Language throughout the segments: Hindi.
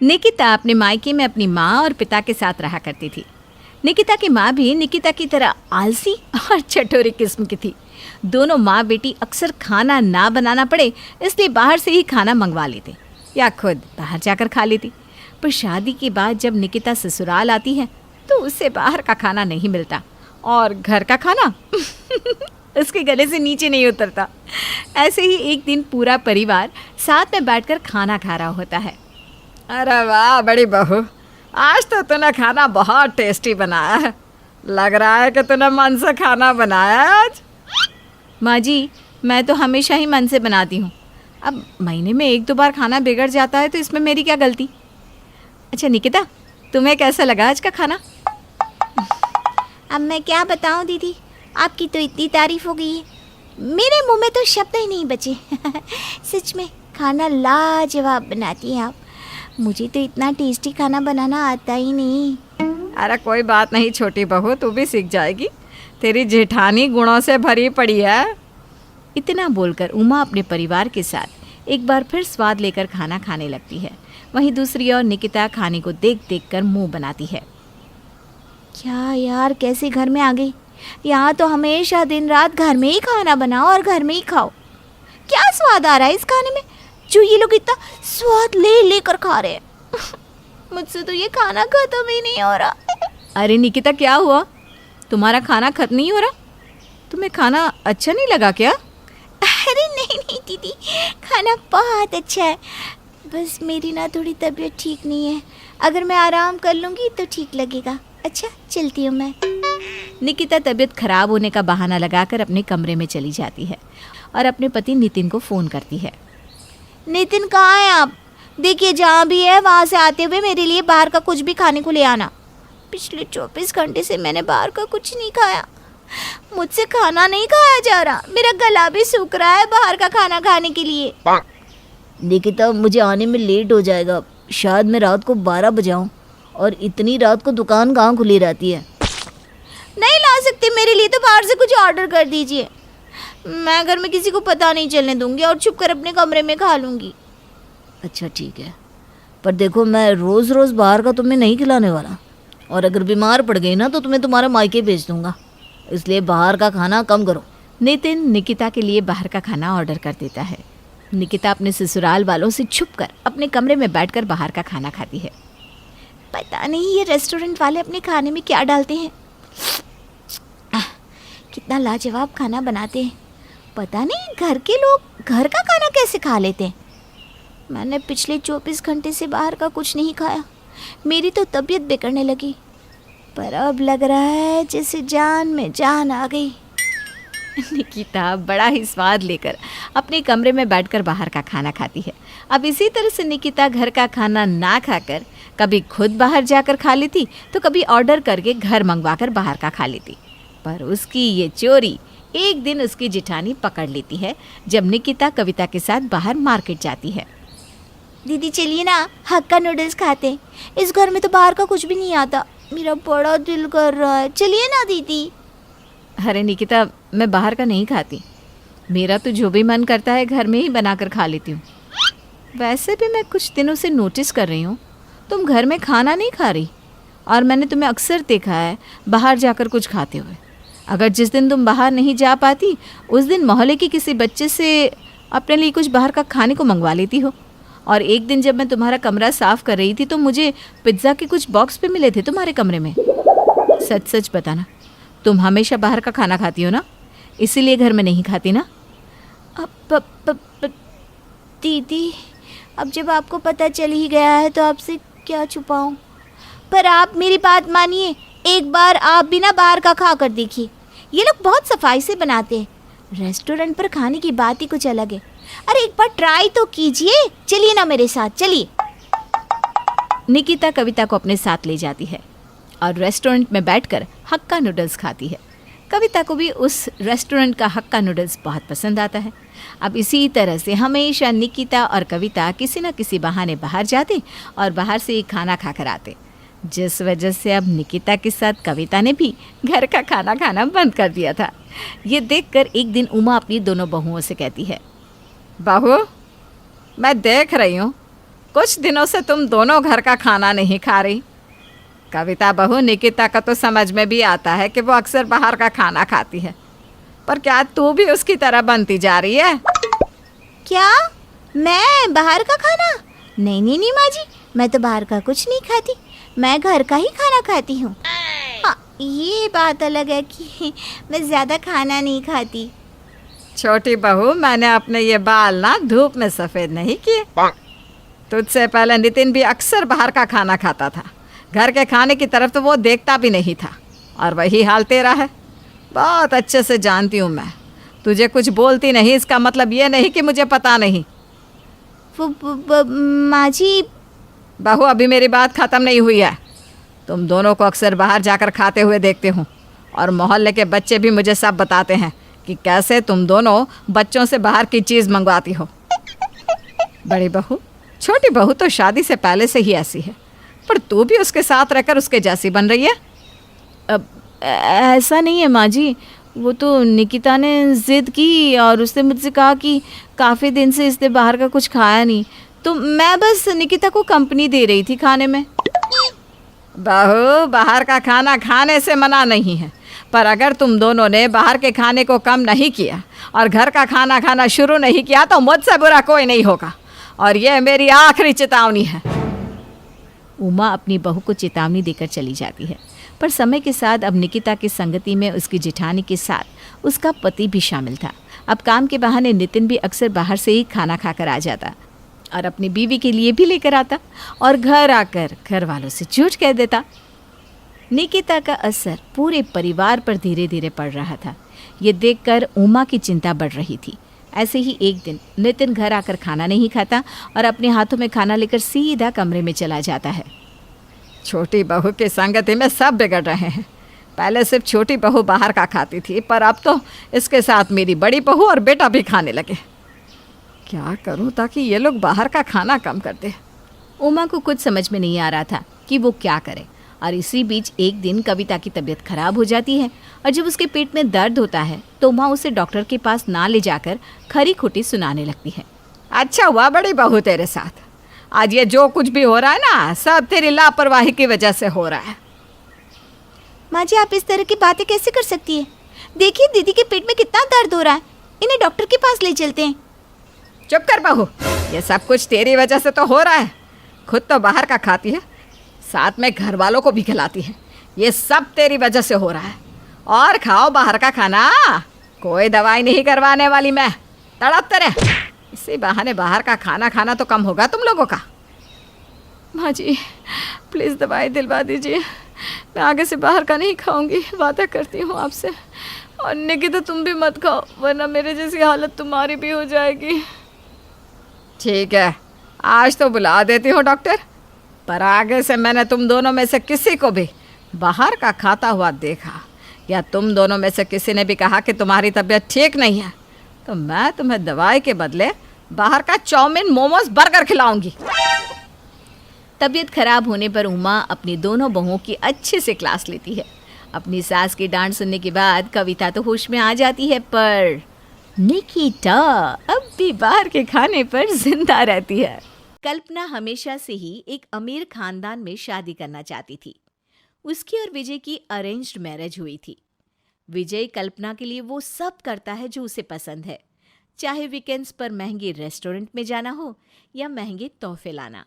निकिता अपने मायके में अपनी माँ और पिता के साथ रहा करती थी। निकिता की माँ भी निकिता की तरह आलसी और चटोरी किस्म की थी। दोनों माँ बेटी अक्सर खाना ना बनाना पड़े इसलिए बाहर से ही खाना मंगवा लेते या खुद बाहर जाकर खा लेती। पर शादी के बाद जब निकिता ससुराल आती है तो उससे बाहर का खाना नहीं मिलता और घर का खाना उसके गले से नीचे नहीं उतरता। ऐसे ही एक दिन पूरा परिवार साथ में बैठकर खाना खा रहा होता है। अरे वाह बड़ी बहू, आज तो तूने खाना बहुत टेस्टी बनाया है। लग रहा है कि तूने मन से खाना बनाया है आज। माँ जी, मैं तो हमेशा ही मन से बनाती हूँ। अब महीने में 1-2 बार खाना बिगड़ जाता है तो इसमें मेरी क्या गलती। अच्छा निकिता, तुम्हें कैसा लगा आज का खाना? अब मैं क्या बताऊं दीदी, आपकी तो इतनी तारीफ हो गई है, मेरे मुंह में तो शब्द ही नहीं बचे। सच में खाना लाजवाब बनाती हैं आप। मुझे तो इतना टेस्टी खाना बनाना आता ही नहीं। अरे कोई बात नहीं छोटी बहू, तू भी सीख जाएगी। तेरी जेठानी गुणों से भरी पड़ी है। इतना बोलकर उमा अपने परिवार के साथ एक बार फिर स्वाद लेकर खाना खाने लगती है। वहीं दूसरी ओर निकिता खाने को देख देख कर मुँह बनाती है। क्या यार, कैसे घर में आ गई? यहाँ तो हमेशा दिन रात घर में ही खाना बनाओ और घर में ही खाओ। क्या स्वाद आ रहा है इस खाने में जो ये लोग इतना स्वाद ले लेकर खा रहे हैं। मुझसे तो ये खाना खत्म ही नहीं हो रहा। अरे निकिता, क्या हुआ? तुम्हारा खाना खत्म नहीं हो रहा? तुम्हें खाना अच्छा नहीं लगा क्या? अरे नहीं नहीं दीदी, खाना बहुत अच्छा है। बस मेरी ना थोड़ी तबीयत ठीक नहीं है, अगर मैं आराम कर लूँगी तो ठीक लगेगा। अच्छा चलती हूँ मैं। निकिता तबीयत खराब होने का बहाना लगाकर अपने कमरे में चली जाती है और अपने पति नितिन को फ़ोन करती है। नितिन कहाँ हैं आप? देखिए जहाँ भी है वहाँ से आते हुए मेरे लिए बाहर का कुछ भी खाने को ले आना। पिछले 24 घंटे से मैंने बाहर का कुछ नहीं खाया। मुझसे खाना नहीं खाया जा रहा, मेरा गला भी सूख रहा है बाहर का खाना खाने के लिए। निकिता, मुझे आने में लेट हो जाएगा, शायद मैं रात को 12 बजाऊँ, और इतनी रात को दुकान कहाँ खुली रहती है? नहीं ला सकते मेरे लिए तो बाहर से कुछ ऑर्डर कर दीजिए। मैं घर में किसी को पता नहीं चलने दूंगी और छुप कर अपने कमरे में खा लूँगी। अच्छा ठीक है, पर देखो मैं रोज़ रोज़ बाहर का तुम्हें नहीं खिलाने वाला, और अगर बीमार पड़ गई ना तो तुम्हें तुम्हारे मायके भेज दूंगा, इसलिए बाहर का खाना कम करो। नितिन निकिता के लिए बाहर का खाना ऑर्डर कर देता है। निकिता अपने ससुराल वालों से छुपकर अपने कमरे में बैठकर बाहर का खाना खाती है। पता नहीं ये रेस्टोरेंट वाले अपने खाने में क्या डालते हैं। कितना लाजवाब खाना बनाते हैं। पता नहीं घर के लोग घर का खाना कैसे खा लेते हैं। मैंने पिछले 24 घंटे से बाहर का कुछ नहीं खाया, मेरी तो तबीयत बिगड़ने लगी, पर अब लग रहा है जैसे जान में जान आ गई। निकिता बड़ा ही स्वाद लेकर अपने कमरे में बैठकर बाहर का खाना खाती है। अब इसी तरह से निकिता घर का खाना ना खाकर कभी खुद बाहर जाकर खा लेती तो कभी ऑर्डर करके घर मंगवाकर बाहर का खा लेती। पर उसकी ये चोरी एक दिन उसकी जेठानी पकड़ लेती है जब निकिता कविता के साथ बाहर मार्केट जाती है। दीदी चलिए ना, हक्का नूडल्स खाते हैं। इस घर में तो बाहर का कुछ भी नहीं आता, मेरा बड़ा दिल कर रहा है। चलिए ना दीदी। अरे निकिता, मैं बाहर का नहीं खाती, मेरा तो जो भी मन करता है घर में ही बनाकर खा लेती हूँ। वैसे भी मैं कुछ दिनों से नोटिस कर रही हूँ तुम घर में खाना नहीं खा रही, और मैंने तुम्हें अक्सर देखा है बाहर जाकर कुछ खाते हुए। अगर जिस दिन तुम बाहर नहीं जा पाती उस दिन मोहल्ले के किसी बच्चे से अपने लिए कुछ बाहर का खाने को मंगवा लेती हो। और एक दिन जब मैं तुम्हारा कमरा साफ़ कर रही थी तो मुझे पिज्ज़ा के कुछ बॉक्स पे मिले थे तुम्हारे कमरे में। सच सच बताना, तुम हमेशा बाहर का खाना खाती हो ना, इसीलिए घर में नहीं खाती ना? दीदी, अब जब आपको पता चल ही गया है तो आपसे क्या छुपाऊं। पर आप मेरी बात मानिए, एक बार आप भी ना बाहर का खा कर देखिए। ये लोग बहुत सफाई से बनाते हैं, रेस्टोरेंट पर खाने की बात ही कुछ अलग है। अरे एक बार ट्राई तो कीजिए, चलिए ना मेरे साथ, चलिए। निकिता कविता को अपने साथ ले जाती है और रेस्टोरेंट में बैठकर हक्का नूडल्स खाती है। कविता को भी उस रेस्टोरेंट का हक्का नूडल्स बहुत पसंद आता है। अब इसी तरह से हमेशा निकिता और कविता किसी न किसी बहाने बाहर जाते और बाहर से ही खाना खाकर आते, जिस वजह से अब निकिता के साथ कविता ने भी घर का खाना खाना बंद कर दिया था। ये देखकर एक दिन उमा अपनी दोनों बहुओं से कहती है, बहू, मैं देख रही हूँ कुछ दिनों से तुम दोनों घर का खाना नहीं खा रही। कविता बहू, निकिता का तो समझ में भी आता है कि वो अक्सर बाहर का खाना खाती है, पर क्या तू भी उसकी तरह बनती जा रही है? क्या मैं बाहर का खाना? नहीं नहीं नहीं माँ जी, मैं तो बाहर का कुछ नहीं खाती, मैं घर का ही खाना खाती हूँ। हाँ, ये बात अलग है कि मैं ज़्यादा खाना नहीं खाती। छोटी बहू, मैंने अपने ये बाल ना धूप में सफ़ेद नहीं किए। तुझसे पहले नितिन भी अक्सर बाहर का खाना खाता था, घर के खाने की तरफ तो वो देखता भी नहीं था, और वही हाल तेरा है। बहुत अच्छे से जानती हूँ मैं। तुझे कुछ बोलती नहीं इसका मतलब ये नहीं कि मुझे पता नहीं। माँ जी। बहू, अभी मेरी बात ख़त्म नहीं हुई है। तुम दोनों को अक्सर बाहर जाकर खाते हुए देखते हूँ, और मोहल्ले के बच्चे भी मुझे सब बताते हैं कि कैसे तुम दोनों बच्चों से बाहर की चीज़ मंगवाती हो। बड़ी बहू, छोटी बहू तो शादी से पहले से ही ऐसी है, पर तू भी उसके साथ रहकर उसके जैसी बन रही है। अब ऐसा नहीं है माँ जी, वो तो निकिता ने ज़िद की और उसने मुझसे कहा कि काफ़ी दिन से इसने बाहर का कुछ खाया नहीं, तो मैं बस निकिता को कंपनी दे रही थी खाने में। बहू, बाहर का खाना खाने से मना नहीं है, पर अगर तुम दोनों ने बाहर के खाने को कम नहीं किया और घर का खाना खाना शुरू नहीं किया तो मुझसे बुरा कोई नहीं होगा, और यह मेरी आखिरी चेतावनी है। उमा अपनी बहू को चेतावनी देकर चली जाती है, पर समय के साथ अब निकिता की संगति में उसकी जेठानी के साथ उसका पति भी शामिल था। अब काम के बहाने नितिन भी अक्सर बाहर से ही खाना खाकर आ जाता और अपनी बीवी के लिए भी लेकर आता, और घर आकर घर वालों से झूठ कह देता। निकिता का असर पूरे परिवार पर धीरे धीरे पड़ रहा था। ये देखकर उमा की चिंता बढ़ रही थी। ऐसे ही एक दिन नितिन घर आकर खाना नहीं खाता और अपने हाथों में खाना लेकर सीधा कमरे में चला जाता है। छोटी बहू की संगति में सब बिगड़ रहे हैं। पहले सिर्फ छोटी बहू बाहर का खाती थी, पर अब तो इसके साथ मेरी बड़ी बहू और बेटा भी खाने लगे। क्या करूं ताकि ये लोग बाहर का खाना कम कर दे। उमा को कुछ समझ में नहीं आ रहा था कि वो क्या करे, और इसी बीच एक दिन कविता की तबीयत खराब हो जाती है, और जब उसके पेट में दर्द होता है तो उमा उसे डॉक्टर के पास ना ले जाकर खरी खोटी सुनाने लगती है। अच्छा हुआ बड़ी बहू तेरे साथ, आज ये जो कुछ भी हो रहा है ना, सब तेरी लापरवाही की वजह से हो रहा है। माँ जी, आप इस तरह की बातें कैसे कर सकती है? देखिए दीदी के पेट में कितना दर्द हो रहा है, इन्हें डॉक्टर के पास ले चलते हैं। चुप कर बहू, ये सब कुछ तेरी वजह से तो हो रहा है। खुद तो बाहर का खाती है, साथ में घर वालों को भी खिलाती है। ये सब तेरी वजह से हो रहा है। और खाओ बाहर का खाना, कोई दवाई नहीं करवाने वाली मैं, तड़पते रहे। इसी बहाने बाहर का खाना खाना तो कम होगा तुम लोगों का। माँ जी, प्लीज़ दवाई दिलवा दीजिए, मैं आगे से बाहर का नहीं खाऊंगी, वादा करती हूँ आपसे। और निकिता तुम भी मत खाओ, वरना मेरे जैसी हालत तुम्हारी भी हो जाएगी। ठीक है, आज तो बुला देती हूँ डॉक्टर, पर आगे से मैंने तुम दोनों में से किसी को भी बाहर का खाता हुआ देखा, या तुम दोनों में से किसी ने भी कहा कि तुम्हारी तबीयत ठीक नहीं है, तो मैं तुम्हें दवाई के बदले बाहर का चाउमीन, मोमोज, बर्गर खिलाऊंगी। तबीयत खराब होने पर उमा अपनी दोनों बहुओं की अच्छे से क्लास लेती है। अपनी सास की डांट सुनने के बाद कविता तो होश में आ जाती है, पर निकिता अब भी बाहर के खाने पर जिंदा रहती है। कल्पना हमेशा से ही एक अमीर खानदान में शादी करना चाहती थी। उसकी और विजय की अरेंज्ड मैरिज हुई थी। विजय कल्पना के लिए वो सब करता है जो उसे पसंद है, चाहे वीकेंड्स पर महंगे रेस्टोरेंट में जाना हो या महंगे तोहफे लाना।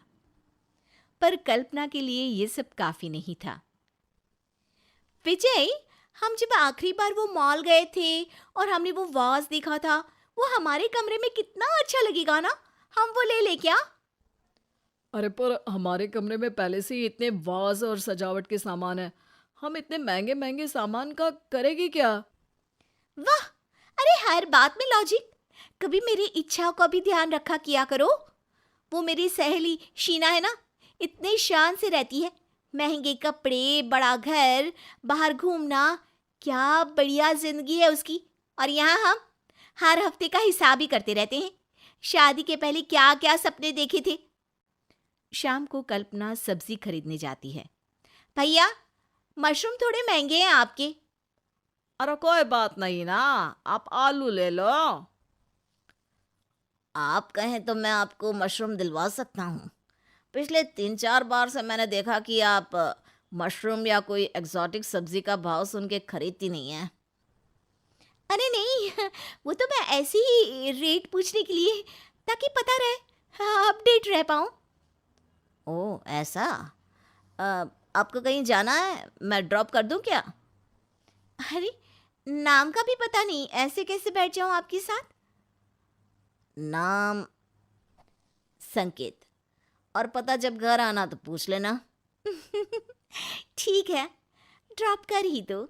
पर कल्पना के लिए ये सब काफी नहीं था। विजय, हम जब आखिरी बार वो मॉल गए थे और हमने वो वाज देखा था, वो हमारे कमरे में कितना अच्छा लगेगा ना, हम वो ले ले क्या? अरे पर हमारे कमरे में पहले से ही इतने वाज और सजावट के सामान है, हम इतने महंगे महंगे सामान का करेगी क्या? वाह, अरे हर बात में लॉजिक। कभी मेरी इच्छाओं का भी ध्यान रखा किया करो। वो मेरी सहेली शीना है ना, इतने शान से रहती है, महंगे कपड़े, बड़ा घर, बाहर घूमना, क्या बढ़िया जिंदगी है उसकी। और यहाँ हम हर हफ्ते का हिसाब ही करते रहते हैं, शादी के पहले क्या क्या सपने देखे थे। शाम को कल्पना सब्जी खरीदने जाती है। भैया, मशरूम थोड़े महंगे हैं आपके। अरे कोई बात नहीं ना, आप आलू ले लो। आप कहें तो मैं आपको मशरूम दिलवा सकता हूँ, पिछले 3-4 बार से मैंने देखा कि आप मशरूम या कोई एक्सोटिक सब्जी का भाव सुन के खरीदती नहीं है। अरे नहीं, वो तो मैं ऐसे ही रेट पूछने के लिए, ताकि पता रहे, हाँ, अपडेट रह पाऊँ। ओह ऐसा। आपको कहीं जाना है, मैं ड्रॉप कर दूं क्या? अरे नाम का भी पता नहीं, ऐसे कैसे बैठ जाऊँ आपके साथ? नाम संकेत, और पता जब घर आना तो पूछ लेना। ठीक है, ड्रॉप कर ही दो।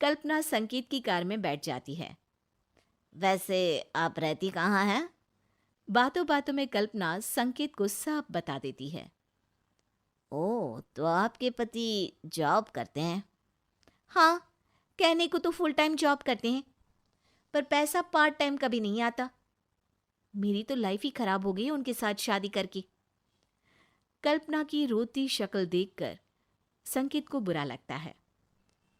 कल्पना संकेत की कार में बैठ जाती है। वैसे आप रहती कहाँ हैं? बातों बातों में कल्पना संकेत को सब बता देती है। ओह, तो आपके पति जॉब करते हैं? हाँ, कहने को तो फुल टाइम जॉब करते हैं, पर पैसा पार्ट टाइम कभी नहीं आता। मेरी तो लाइफ ही खराब हो गई उनके साथ शादी करके। कल्पना की रोती शक्ल देखकर संकेत को बुरा लगता है।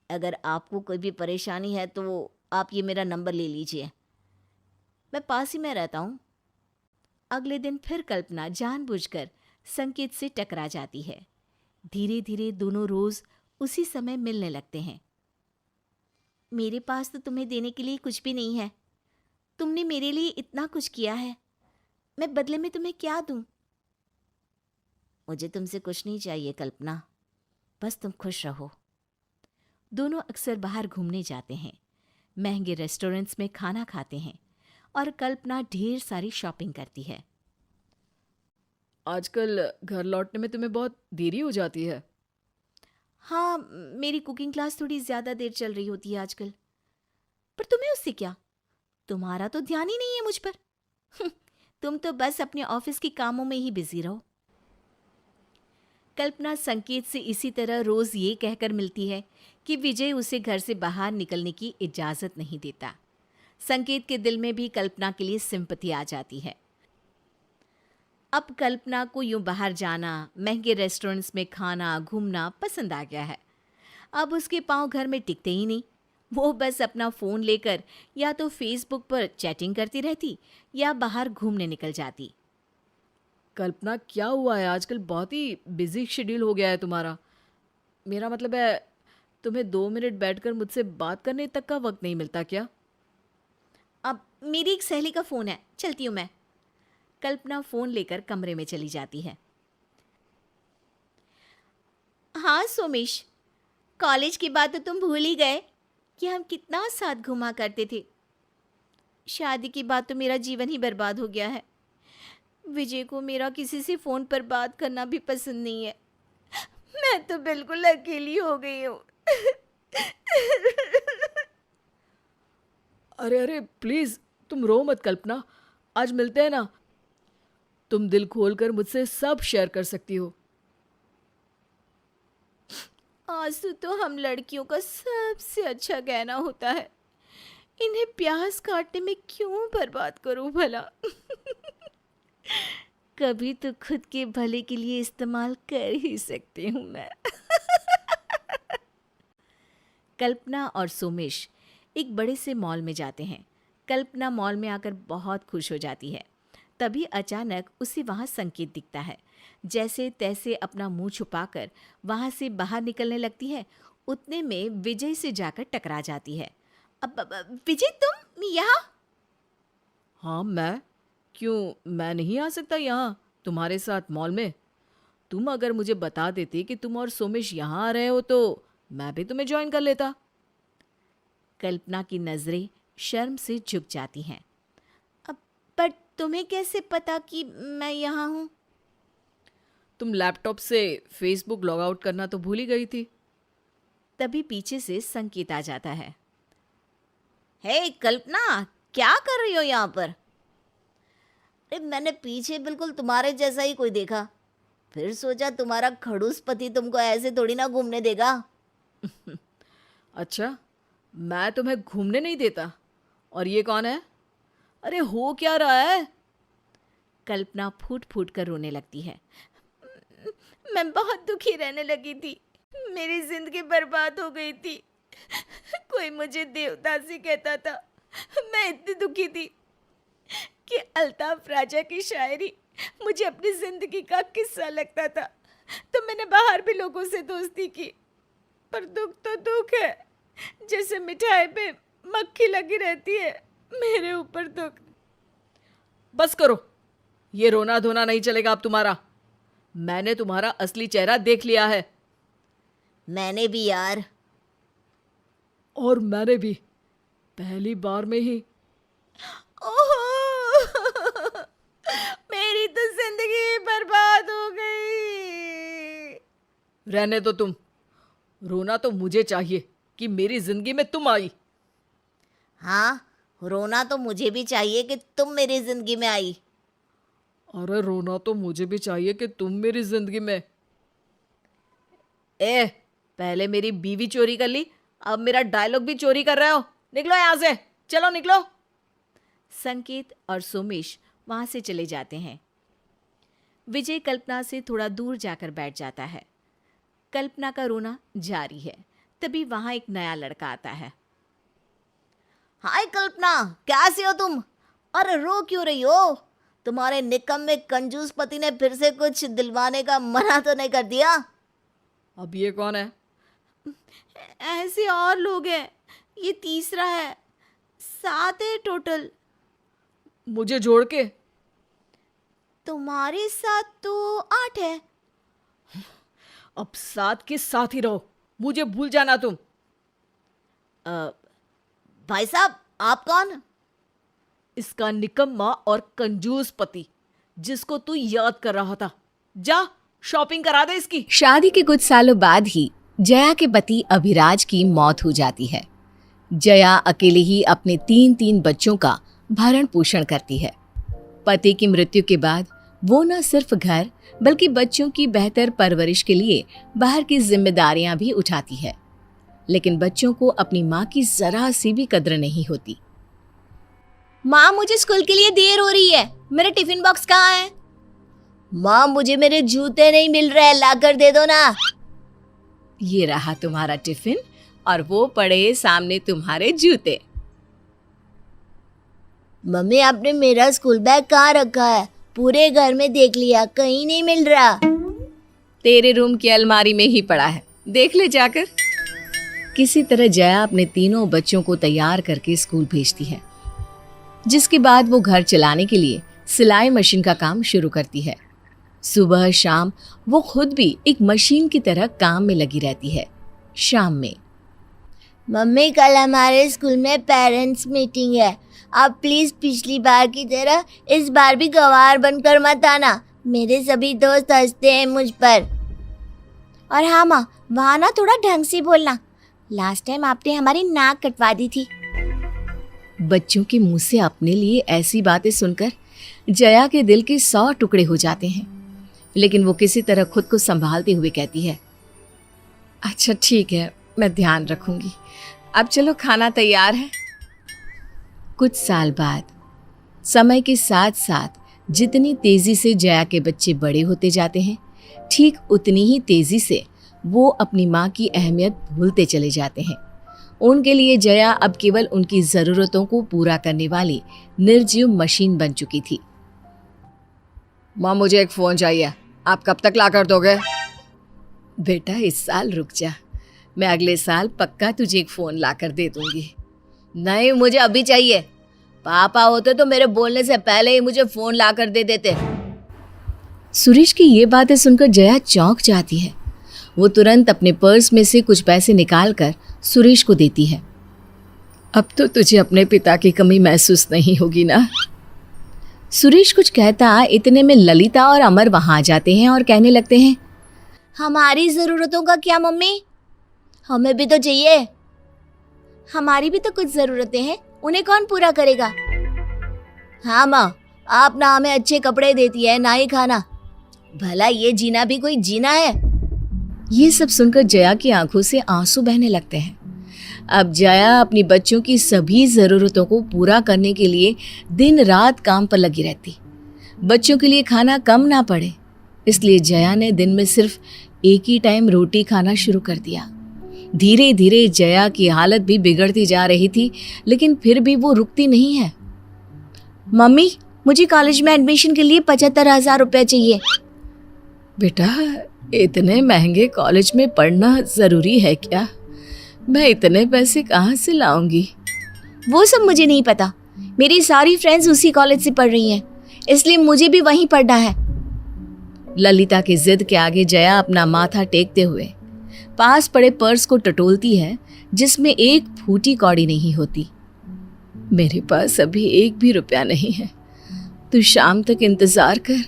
अगर आपको कोई भी परेशानी है तो आप ये मेरा नंबर ले लीजिए, मैं पास ही में रहता हूँ। अगले दिन फिर कल्पना जानबूझकर संकेत से टकरा जाती है। धीरे धीरे दोनों रोज उसी समय मिलने लगते हैं। मेरे पास तो तुम्हें देने के लिए कुछ भी नहीं है। तुमने मेरे लिए इतना कुछ किया है, मैं बदले में तुम्हें क्या दूं? मुझे तुमसे कुछ नहीं चाहिए कल्पना, बस तुम खुश रहो। दोनों अक्सर बाहर घूमने जाते हैं, महंगे रेस्टोरेंट्स में खाना खाते हैं और कल्पना ढेर सारी शॉपिंग करती है। आजकल घर लौटने में तुम्हें बहुत देरी हो जाती है। हाँ, मेरी कुकिंग क्लास थोड़ी ज़्यादा देर चल रही होती है आजकल। पर तुम्हें उससे क्या? तुम्हारा तो ध्यान ही नहीं है मुझ पर। तुम तो बस अपने ऑफिस के कामों में ही बिजी रहो। कल्पना संकेत से इसी तरह रोज ये कहकर मिलती है कि विजय उसे घर से बाहर निकलने की इजाज़त नहीं देता। संकेत के दिल में भी कल्पना के लिए सिंपैथी आ जाती है। अब कल्पना को यूं बाहर जाना, महंगे रेस्टोरेंट्स में खाना घूमना पसंद आ गया है। अब उसके पांव घर में टिकते ही नहीं। वो बस अपना फ़ोन लेकर या तो फेसबुक पर चैटिंग करती रहती या बाहर घूमने निकल जाती। कल्पना क्या हुआ है, आजकल बहुत ही बिजी शेड्यूल हो गया है तुम्हारा। मेरा मतलब है, तुम्हें 2 मिनट बैठकर मुझसे बात करने तक का वक्त नहीं मिलता क्या? अब मेरी एक सहेली का फ़ोन है, चलती हूँ मैं। कल्पना फ़ोन लेकर कमरे में चली जाती है। हाँ सोमेश, कॉलेज की बात तो तुम भूल ही गए कि हम कितना साथ घुमा करते थे। शादी की बात तो मेरा जीवन ही बर्बाद हो गया है। विजय को मेरा किसी से फ़ोन पर बात करना भी पसंद नहीं है। मैं तो बिल्कुल अकेली हो गई हूँ। अरे अरे प्लीज़ तुम रो मत कल्पना, आज मिलते हैं ना, तुम दिल खोलकर मुझसे सब शेयर कर सकती हो। आंसू तो हम लड़कियों का सबसे अच्छा गहना होता है। इन्हें प्यास काटने में क्यों बर्बाद करूं भला? कभी तो खुद के भले के लिए इस्तेमाल कर ही सकती हूँ मैं। कल्पना और सोमेश एक बड़े से मॉल में जाते हैं। कल्पना मॉल में आकर बहुत खुश हो जाती है। तभी अचानक उसे वहाँ संकेत दिखता है। जैसे तैसे अपना मुंह छुपाकर वहाँ से बाहर निकलने लगती है। उतने में विजय से जाकर टकरा जाती है। अब विजय, तुम यहाँ? हाँ मैं, क्यों मैं नहीं आ सकता यहाँ तुम्हारे साथ मॉल में? तुम अगर मुझे बता देती कि तुम और सोमेश यहाँ आ रहे हो तो मैं भी तुम्हें ज्वाइन कर लेता। कल्पना की नज़रें शर्म से झुक जाती हैं। पर तुम्हें कैसे पता कि मैं यहाँ हूँ? तुम लैपटॉप से फेसबुक लॉग आउट करना तो भूल ही गई थी। तभी पीछे से संकेत आ जाता है। हे कल्पना, क्या कर रही हो यहाँ पर? अरे मैंने पीछे बिल्कुल तुम्हारे जैसा ही कोई देखा, फिर सोचा तुम्हारा खड़ूस पति तुमको ऐसे थोड़ी ना घूमने देगा। अच्छा, मैं तुम्हें घूमने नहीं देता? और ये कौन है? अरे हो क्या रहा है? कल्पना फूट फूट कर रोने लगती है। मैं बहुत दुखी रहने लगी थी। मेरी जिंदगी बर्बाद हो गई थी। कोई मुझे देवदासी कहता था। मैं इतनी दुखी थी कि अल्ताफ राजा की शायरी मुझे अपनी जिंदगी का किस्सा लगता था, तो मैंने बाहर भी लोगों से दोस्ती की, पर दुख तो दुख है, जैसे मिठाई पे मक्खी लगी रहती है, मेरे ऊपर दुख। बस करो, ये रोना धोना नहीं चलेगा अब तुम्हारा। मैंने तुम्हारा असली चेहरा देख लिया है। मैंने भी यार। और मैंने भी, पहली बार में ही। ओह मेरी तो जिंदगी बर्बाद हो गई। रहने दो तुम, रोना तो मुझे चाहिए कि मेरी जिंदगी में तुम आई। हाँ, रोना तो मुझे भी चाहिए कि तुम मेरी जिंदगी में आई। अरे रोना तो मुझे भी चाहिए कि तुम मेरी जिंदगी में। पहले मेरी बीवी चोरी कर ली, अब मेरा डायलॉग भी चोरी कर रहे हो। निकलो यहां से, चलो निकलो। संकेत और सोमेश वहां से चले जाते हैं। विजय कल्पना से थोड़ा दूर जाकर बैठ जाता है। कल्पना का रोना जारी है। तभी वहां एक नया लड़का आता है। हाय कल्पना, कैसी हो तुम? अरे रो क्यों रही हो? तुम्हारे निकम्मे कंजूस पति ने फिर से कुछ दिलवाने का मना तो नहीं कर दिया? अब ये कौन है? ऐसे और लोग हैं, ये तीसरा है, 7 है टोटल। मुझे जोड़ के? तुम्हारे साथ तो 8 है। अब 7 के साथ ही रहो, मुझे भूल जाना तुम। भाई साहब, आप कौन? इसका निकम्मा और कंजूस पति, जिसको तू याद कर रहा था। जा शॉपिंग करा दे इसकी। शादी के कुछ सालों बाद ही जया के पति अभिराज की मौत हो जाती है। जया अकेले ही अपने 3 बच्चों का भरण पोषण करती है। पति की मृत्यु के बाद वो न सिर्फ घर बल्कि बच्चों की बेहतर परवरिश के लिए बाहर की जिम्मेदारियां भी उठाती है, लेकिन बच्चों को अपनी माँ की जरा सी भी कद्र नहीं होती। माँ, मुझे स्कूल के लिए देर हो रही है, मेरा टिफिन बॉक्स कहाँ है? माँ, मुझे मेरे जूते नहीं मिल रहे, लाकर दे दो ना। ये रहा तुम्हारा टिफिन और वो पड़े सामने तुम्हारे जूते। मम्मी, आपने मेरा स्कूल बैग कहाँ रखा है? पूरे घर में देख लिया, कहीं नहीं मिल रहा। तेरे रूम की अलमारी में ही पड़ा है, देख ले जाकर। किसी तरह जया अपने 3 बच्चों को तैयार करके स्कूल भेजती है, जिसके बाद वो घर चलाने के लिए सिलाई मशीन का काम शुरू करती है। सुबह शाम वो खुद भी एक मशीन की तरह काम में लगी रहती है। शाम में, मम्मी, कल हमारे स्कूल में पेरेंट्स मीटिंग है, आप प्लीज पिछली बार की तरह इस बार भी गंवार बनकर मत आना, मेरे सभी दोस्त हंसते हैं मुझ पर। और हाँ माँ, वहाँ ना थोड़ा ढंग से बोलना, लास्ट टाइम आपने हमारी नाक कटवा दी थी। बच्चों के मुंह से अपने लिए ऐसी बातें सुनकर जया के दिल के 100 टुकड़े हो जाते हैं, लेकिन वो किसी तरह खुद को संभालते हुए कहती है, अच्छा ठीक है, मैं ध्यान रखूंगी। अब चलो, खाना तैयार है। कुछ साल बाद, समय के साथ साथ जितनी तेजी से जया के बच्चे बड़े होते जाते हैं, ठीक उतनी ही तेजी से वो अपनी माँ की अहमियत भूलते चले जाते हैं। उनके लिए जया अब केवल उनकी ज़रूरतों को पूरा करने वाली निर्जीव मशीन बन चुकी थी। माँ, मुझे एक फ़ोन चाहिए, आप कब तक ला कर दोगे? बेटा, इस साल रुक जा, मैं अगले साल पक्का तुझे एक फ़ोन ला कर दे दूंगी। नहीं, मुझे अभी चाहिए। पापा होते तो मेरे बोलने से पहले ही मुझे फ़ोन ला कर दे देते। सुरेश की ये बातें सुनकर जया चौंक जाती है। वो तुरंत अपने पर्स में से कुछ पैसे निकालकर सुरेश को देती है। अब तो तुझे अपने पिता की कमी महसूस नहीं होगी ना? सुरेश कुछ कहता, इतने में ललिता और अमर वहां आ जाते हैं और कहने लगते हैं, हमारी ज़रूरतों का क्या मम्मी? हमें भी तो चाहिए। हमारी भी तो कुछ ज़रूरतें हैं, उन्हें कौन पूरा करेगा? हाँ माँ, आप ना हमें अच्छे कपड़े देती है, ना ही खाना। भला ये जीना भी कोई जीना है? ये सब सुनकर जया की आंखों से आंसू बहने लगते हैं। अब जया अपनी बच्चों की सभी ज़रूरतों को पूरा करने के लिए दिन रात काम पर लगी रहती। बच्चों के लिए खाना कम ना पड़े, इसलिए जया ने दिन में सिर्फ एक ही टाइम रोटी खाना शुरू कर दिया। धीरे धीरे जया की हालत भी बिगड़ती जा रही थी, लेकिन फिर भी वो रुकती नहीं है। मम्मी, मुझे कॉलेज में एडमिशन के लिए 75,000 रुपया चाहिए। बेटा, इतने महंगे कॉलेज में पढ़ना ज़रूरी है क्या? मैं इतने पैसे कहाँ से लाऊंगी? वो सब मुझे नहीं पता। मेरी सारी फ्रेंड्स उसी कॉलेज से पढ़ रही हैं, इसलिए मुझे भी वहीं पढ़ना है। ललिता की जिद के आगे जया अपना माथा टेकते हुए पास पड़े पर्स को टटोलती है, जिसमें एक फूटी कौड़ी नहीं होती। मेरे पास अभी एक भी रुपया नहीं है, तू शाम तक इंतजार कर,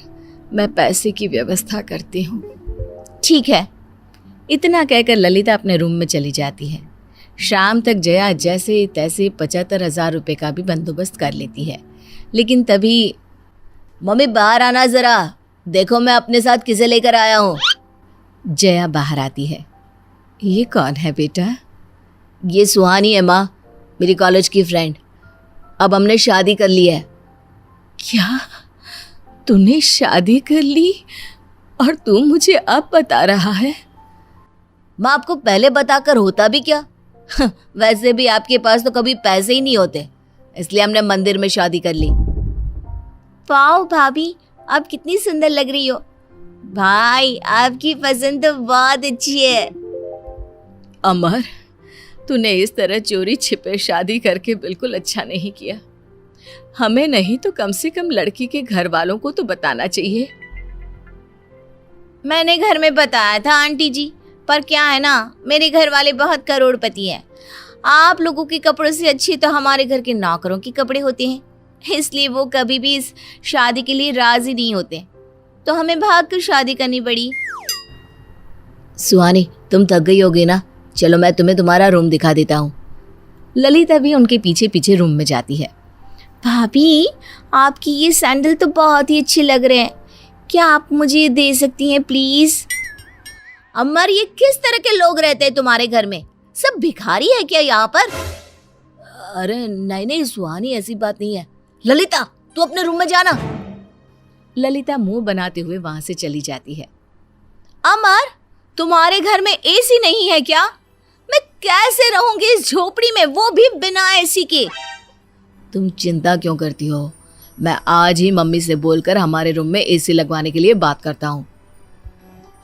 मैं पैसे की व्यवस्था करती हूँ। ठीक है। इतना कहकर ललिता अपने रूम में चली जाती है। शाम तक जया जैसे तैसे 75,000 रुपये का भी बंदोबस्त कर लेती है, लेकिन तभी मम्मी बाहर आना जरा, देखो मैं अपने साथ किसे लेकर आया हूँ। जया बाहर आती है। ये कौन है बेटा? ये सुहानी है माँ, मेरी कॉलेज की फ्रेंड। अब हमने शादी कर ली है। क्या? तूने शादी कर ली और तू मुझे अब बता रहा है? माँ आपको पहले बताकर होता भी क्या? वैसे भी आपके पास तो कभी पैसे ही नहीं होते, इसलिए हमने मंदिर में शादी कर ली। वाओ भाभी, आप कितनी सुंदर लग रही हो। भाई आपकी पसंद तो बहुत अच्छी है। अमर, तूने इस तरह चोरी छिपे शादी करके बिल्कुल अच्छा नहीं किया। हमें नहीं तो कम से कम लड़की के घर वालों को तो बताना चाहिए। मैंने घर में बताया था आंटी जी, पर क्या है ना, मेरे घर वाले बहुत करोड़पति हैं। आप लोगों के कपड़ों से अच्छी तो हमारे घर के नौकरों के कपड़े होते हैं, इसलिए वो कभी भी इस शादी के लिए राजी नहीं होते, तो हमें भाग कर शादी करनी पड़ी। सुहानी तुम थक गई होगी ना, चलो मैं तुम्हें तुम्हारा रूम दिखा देता हूँ। ललिता भी उनके पीछे पीछे रूम में जाती है। भाभी आपकी ये सैंडल तो बहुत ही अच्छे लग रहे हैं, क्या आप मुझे दे सकती हैं प्लीज? अमर ये किस तरह के लोग रहते हैं तुम्हारे घर में? सब भिखारी है क्या यहाँ पर? अरे नहीं नहीं सुहानी, ऐसी बात नहीं है। ललिता तू अपने रूम में जाना। ललिता मुंह बनाते हुए वहां से चली जाती है। अमर, तुम्हारे घर में एसी नहीं है क्या? मैं कैसे रहूंगी इस झोपड़ी में, वो भी बिना एसी के? तुम चिंता क्यों करती हो, मैं आज ही मम्मी से बोलकर हमारे रूम में एसी लगवाने के लिए बात करता हूँ।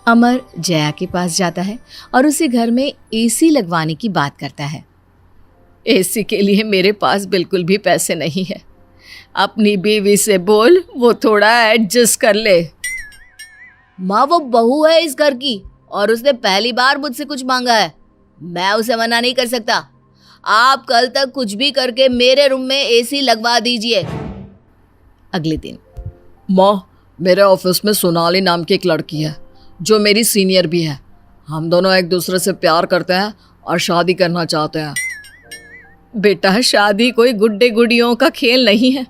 अमर जया के पास जाता है और उसे घर में एसी लगवाने की बात करता है। एसी के लिए मेरे पास बिल्कुल भी पैसे नहीं है, अपनी बीवी से बोल वो थोड़ा एडजस्ट कर ले। माँ वो बहू है इस घर की और उसने पहली बार मुझसे कुछ मांगा है, मैं उसे मना नहीं कर सकता। आप कल तक कुछ भी करके मेरे रूम में एसी लगवा दीजिए। अगले दिन माँ, मेरे ऑफिस में सोनाली नाम की एक लड़की है जो मेरी सीनियर भी है। हम दोनों एक दूसरे से प्यार करते हैं और शादी करना चाहते हैं। बेटा, शादी कोई गुड्डे गुड़ियों का खेल नहीं है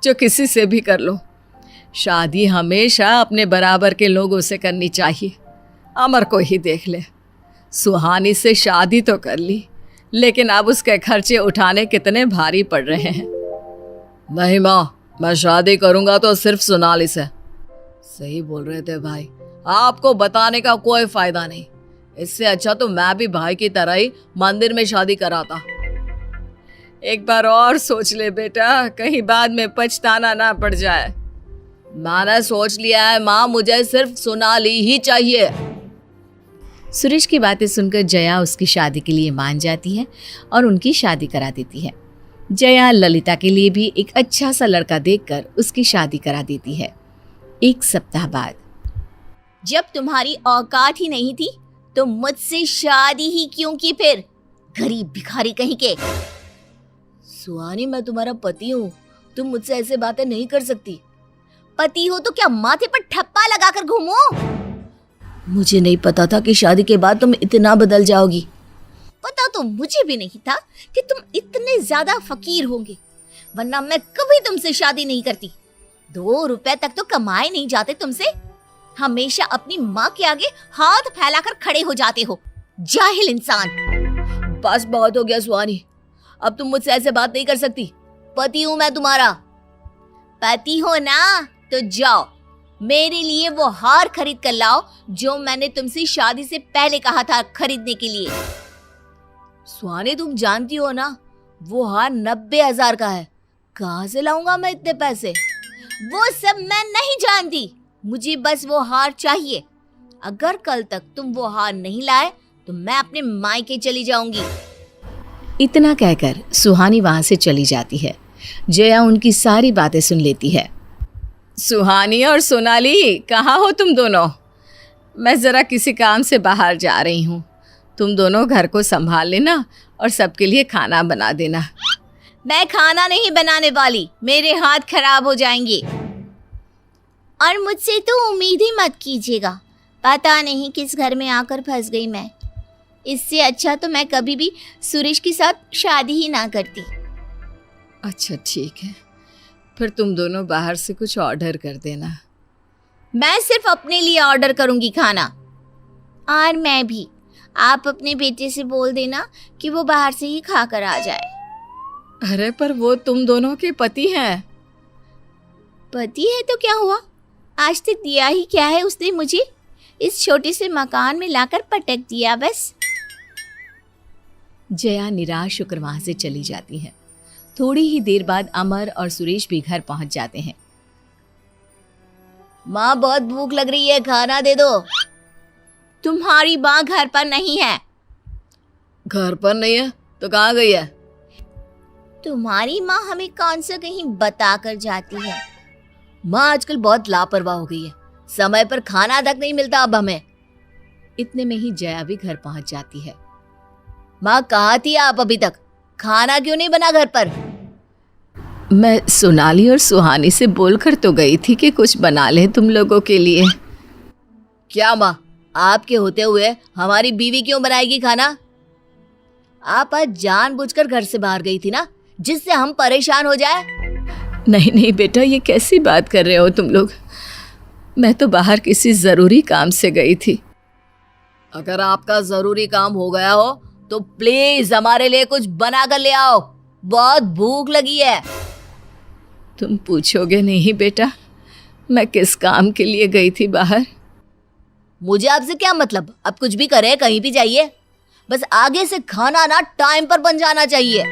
जो किसी से भी कर लो। शादी हमेशा अपने बराबर के लोगों से करनी चाहिए। अमर को ही देख ले, सुहानी से शादी तो कर ली, लेकिन अब उसके खर्चे उठाने कितने भारी पड़ रहे हैं। नहीं माँ, मैं शादी करूँगा तो सिर्फ सोनाली से। सही बोल रहे थे भाई, आपको बताने का कोई फायदा नहीं। इससे अच्छा तो मैं भी भाई की तरह ही मंदिर में शादी कराता। एक बार और सोच ले बेटा, कहीं बाद में पछताना ना पड़ जाए। मैंने सोच लिया है माँ, मुझे सिर्फ सोनाली ही चाहिए। सुरेश की बातें सुनकर जया उसकी शादी के लिए मान जाती है और उनकी शादी करा देती है। जया ललिता के लिए भी एक अच्छा सा लड़का देखकर उसकी शादी करा देती है। एक सप्ताह बाद, जब तुम्हारी औकात ही नहीं थी तो मुझसे शादी ही क्यों की फिर, गरीब भिखारी कहीं के। सुहानी मैं तुम्हारा पति हूँ, तुम मुझसे ऐसे बातें नहीं कर सकती। पति हो तो क्या माथे पर ठप्पा लगाकर घूमो? मुझे नहीं पता था कि शादी के बाद तुम इतना बदल जाओगी। पता तो मुझे भी नहीं था कि तुम इतने ज्यादा फकीर होंगे, वरना मैं कभी तुमसे शादी नहीं करती। 2 रुपए तक तो कमाए नहीं जाते तुमसे, हमेशा अपनी माँ के आगे हाथ फैलाकर खड़े हो जाते हो, जाहिल इंसान। बस बहुत हो गया सुहानी, अब तुम मुझसे ऐसे बात नहीं कर सकती। पति हूँ मैं तुम्हारा। पति हो ना तो जाओ, मेरे लिए वो हार खरीद कर लाओ जो मैंने तुमसे शादी से पहले कहा था खरीदने के लिए। सुहानी तुम जानती हो ना, वो हार 90,000 का है, कहाँ से लाऊंगा मैं इतने पैसे? वो सब मैं नहीं जानती, मुझे बस वो हार चाहिए। अगर कल तक तुम वो हार नहीं लाए तो मैं अपने मायके चली जाऊंगी। इतना कहकर सुहानी वहां से चली जाती है। जया उनकी सारी बातें सुन लेती है। सुहानी और सोनाली, कहाँ हो तुम दोनों? मैं ज़रा किसी काम से बाहर जा रही हूँ। तुम दोनों घर को संभाल लेना और सबके लिए खाना बना देना। मैं खाना नहीं बनाने वाली, मेरे हाथ खराब हो जाएंगे। और मुझसे तो उम्मीद ही मत कीजिएगा, पता नहीं किस घर में आकर फंस गई मैं। इससे अच्छा तो मैं कभी भी सुरेश के साथ शादी ही ना करती। अच्छा ठीक है, फिर तुम दोनों बाहर से कुछ ऑर्डर कर देना। मैं सिर्फ अपने लिए ऑर्डर करूंगी खाना। और मैं भी, आप अपने बेटे से बोल देना कि वो बाहर से ही खाकर आ जाए। अरे पर वो तुम दोनों के पति हैं। पति है तो क्या हुआ, आज तक दिया ही क्या है उसने मुझे? इस छोटे से मकान में लाकर पटक दिया बस। जया निराश होकर वहां से चली जाती है। थोड़ी ही देर बाद अमर और सुरेश भी घर पहुंच जाते हैं। माँ बहुत भूख लग रही है, खाना दे दो। तुम्हारी माँ घर पर नहीं है। घर पर नहीं है तो कहाँ गई है? तुम्हारी माँ हमें कौन सा कहीं बता कर जाती है। माँ आजकल बहुत लापरवाह हो गई है, समय पर खाना तक नहीं मिलता अब हमें। इतने में ही जया भी घर पहुंच जाती है। माँ कहाँ थी आप अभी तक? खाना क्यों नहीं बना घर पर? मैं सोनाली और सुहानी से बोलकर तो गई थी कि कुछ बना ले तुम लोगों के लिए। क्या माँ, आपके होते हुए हमारी बीवी क्यों बनाएगी खाना? आप आज जानबूझकर घर से बाहर गई थी ना, जिससे हम परेशान हो जाए। नहीं नहीं बेटा, ये कैसी बात कर रहे हो तुम लोग? मैं तो बाहर किसी ज़रूरी काम से गई थी। अगर आपका जरूरी काम हो गया हो तो प्लीज हमारे लिए कुछ बना कर ले आओ, बहुत भूख लगी है। तुम पूछोगे नहीं बेटा, मैं किस काम के लिए गई थी बाहर? मुझे आपसे क्या मतलब, आप कुछ भी करें, कहीं भी जाइए, बस आगे से खाना ना टाइम पर बन जाना चाहिए।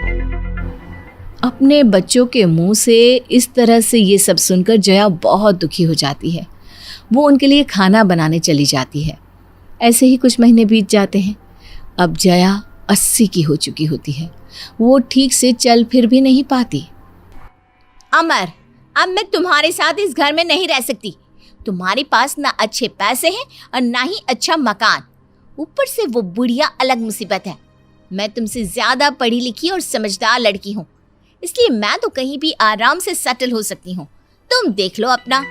अपने बच्चों के मुंह से इस तरह से ये सब सुनकर जया बहुत दुखी हो जाती है। वो उनके लिए खाना बनाने चली जाती है। ऐसे ही कुछ महीने बीत जाते हैं। अब जया 80 की हो चुकी होती है। वो ठीक से चल फिर भी नहीं पाती। अमर, अब मैं तुम्हारे साथ इस घर में नहीं रह सकती। तुम्हारे पास ना अच्छे पैसे हैं और ना ही अच्छा मकान, ऊपर से वो बुढ़िया अलग मुसीबत है। मैं तुमसे ज्यादा पढ़ी लिखी और समझदार लड़की हूँ, इसलिए मैं तो कहीं भी आराम से सेटल हो सकती हूँ। तुम देख लो अपना।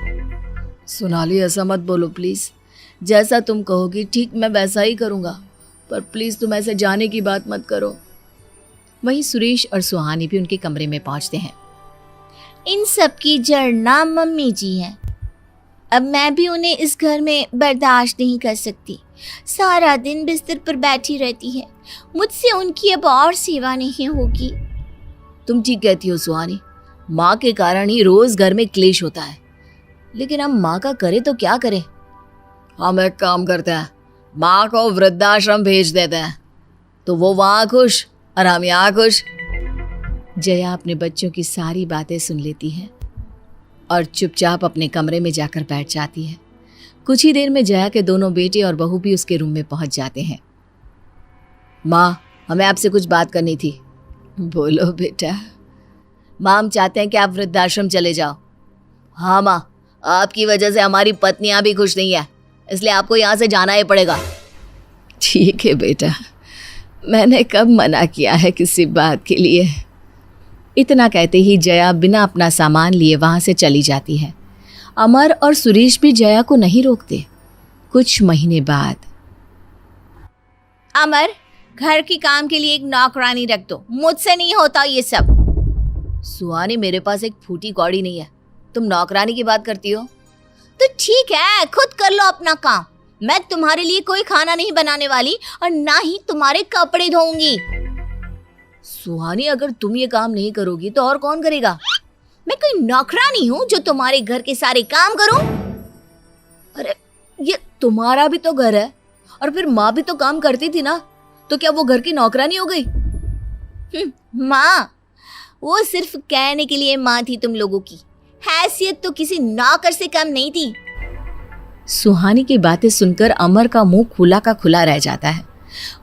सोनाली, ऐसा मत बोलो प्लीज़। जैसा तुम कहोगी ठीक मैं वैसा ही करूँगा, पर प्लीज़ तुम ऐसे जाने की बात मत करो। वहीं सुरेश और सुहानी भी उनके कमरे में पहुंचते हैं। इन सब की जड़ ना मम्मी जी हैं। अब मैं भी उन्हें इस घर में बर्दाश्त नहीं कर सकती। सारा दिन बिस्तर पर बैठी रहती है, मुझसे उनकी अब और सेवा नहीं होगी। तुम ठीक कहती हो सुहानी, माँ के कारण ही रोज घर में क्लेश होता है, लेकिन हम माँ का करे तो क्या करें। हम एक काम करते हैं, माँ को वृद्धाश्रम भेज देते हैं, तो वो वहाँ खुश और हम यहाँ खुश। जया अपने बच्चों की सारी बातें सुन लेती है और चुपचाप अपने कमरे में जाकर बैठ जाती है। कुछ ही देर में जया के दोनों बेटे और बहू भी उसके रूम में पहुंच जाते हैं। माँ, हमें आपसे कुछ बात करनी थी। बोलो बेटा। माँ, हम चाहते हैं कि आप वृद्धाश्रम चले जाओ। हाँ माँ, आपकी वजह से हमारी पत्नियाँ भी खुश नहीं है, इसलिए आपको यहाँ से जाना ही पड़ेगा। ठीक है बेटा, मैंने कब मना किया है किसी बात के लिए। इतना कहते ही जया बिना अपना सामान लिए वहाँ से चली जाती है। अमर और सुरेश भी जया को नहीं रोकते। कुछ महीने बाद। अमर, घर के काम के लिए एक नौकरानी रख दो, मुझसे नहीं होता ये सब। सुहानी, मेरे पास एक फूटी कौड़ी नहीं है, तुम नौकरानी की बात करती हो। तो ठीक है, खुद कर लो अपना काम। मैं तुम्हारे लिए कोई खाना नहीं बनाने वाली और ना ही तुम्हारे कपड़े धोऊंगी। सुहानी, अगर तुम ये काम नहीं करोगी तो और कौन करेगा? मैं कोई नौकरानी हूँ जो तुम्हारे घर के सारे काम करूं? अरे ये तुम्हारा भी तो घर है, और फिर माँ भी तो काम करती थी ना, तो क्या वो घर की नौकरानी हो गई? माँ, वो सिर्फ कहने के लिए माँ थी तुम लोगों की, हैसियत तो किसी नौकर से कम नहीं थी। सुहानी की बातें सुनकर अमर का मुंह खुला का खुला रह जाता है।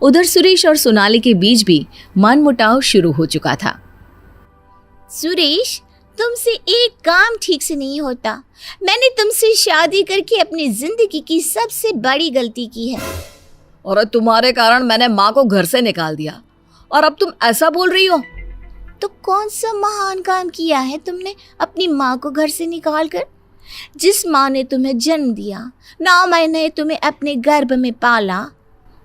उधर सुरेश और सोनाली के बीच भी मनमुटाव शुरू हो चुका था। सुरेश, तुमसे एक काम ठीक से नहीं होता। मैंने तुमसे शादी करके अपनी जिंदगी की सबसे बड़ी गलती की है। और तुम्हारे कारण मैंने माँ को घर से निकाल दिया और अब तुम ऐसा बोल रही हो? तो कौन सा महान काम किया है तुमने अपनी माँ को घर से निकाल कर? जिस माँ ने तुम्हें जन्म दिया, 9 महीने तुम्हें अपने गर्भ में पाला,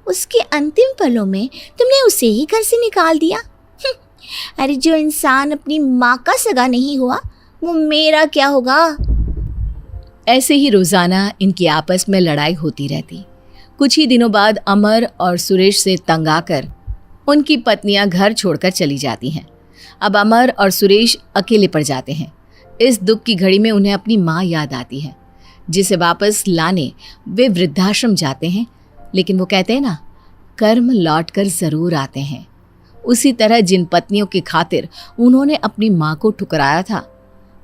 उसके अंतिम पलों में तुमने उसे ही घर से निकाल दिया। अरे जो इंसान अपनी माँ का सगा नहीं हुआ, वो मेरा क्या होगा? ऐसे ही रोजाना इनकी आपस में लड़ाई होती रहती। कुछ ही दिनों बाद अमर और सुरेश से तंग आकर उनकी पत्नियां घर छोड़कर चली जाती हैं। अब अमर और सुरेश अकेले पड़ जाते हैं। इस दुख की घड़ी में उन्हें अपनी माँ याद आती है, जिसे वापस लाने वे वृद्धाश्रम जाते हैं। लेकिन वो कहते हैं ना, कर्म लौट कर ज़रूर आते हैं। उसी तरह जिन पत्नियों की खातिर उन्होंने अपनी माँ को ठुकराया था,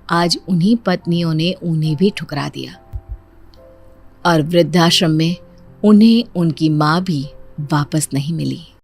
आज उन्हीं पत्नियों ने उन्हें भी ठुकरा दिया और वृद्धाश्रम में उन्हें उनकी माँ भी वापस नहीं मिली।